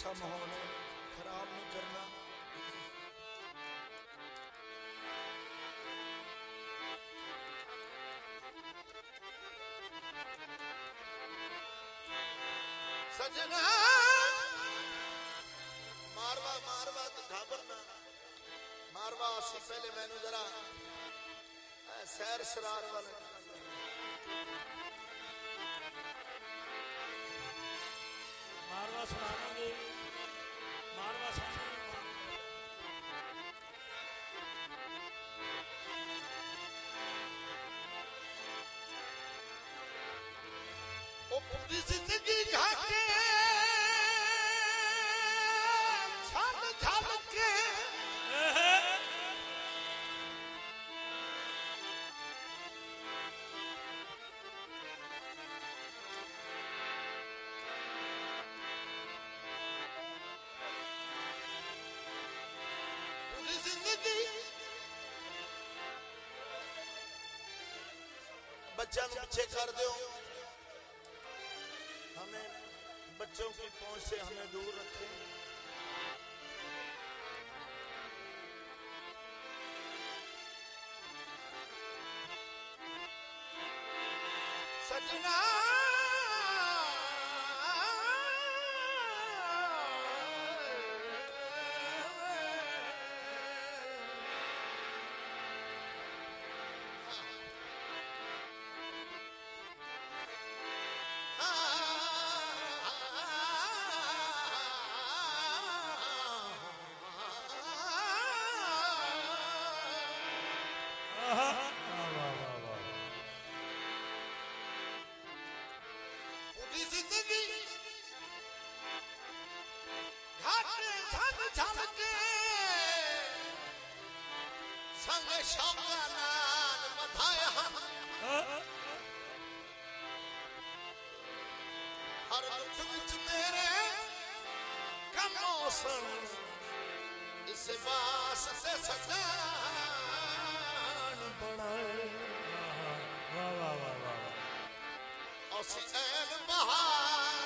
अच्छा माहौल है, खराब नहीं करना। सजना मारवा मारवा तो घाबरना, मारवा सी पहले मैनू जरा सैर सरार वाले मारवा सुनावांगे, मारवा सुनावांगे। ओ पूरी जिंदगी घाटे छल छल के पूरी जिंदगी बच्चों को पीछे कर दो, हमें बच्चों की पहुंच से हमें दूर रखें। सजना जिंदगी घाटे छल छल के संग शौका नाल बधाए हम, हर दुख विच तेरे कमों सुन इस वास्ते सजान बनाए। वाह वाह वाह वाह औसी ऐन बहार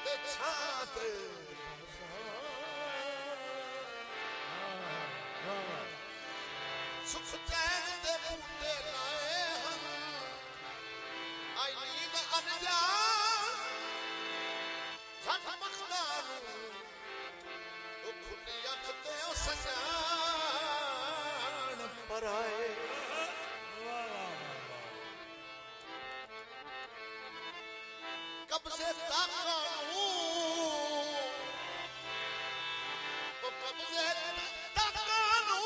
ते छात सुख चैन दे बूटे लाए हम, आई नींद अनजान झट मखदानू ओ खुली अख ते ओ सजान पर आए। कब से ताकानू ओ कब से ताकानू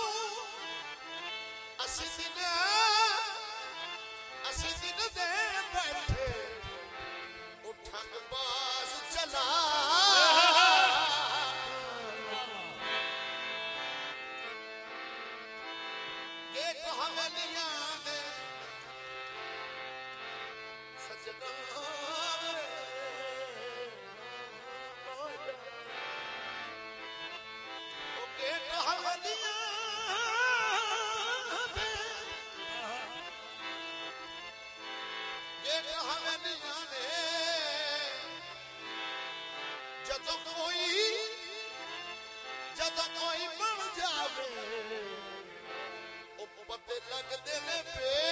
असी दिन दे बैठे उठक बाज चला एक हवेलियां दे सजना जदों कोई बन जावे ओ पते लगदे ने पे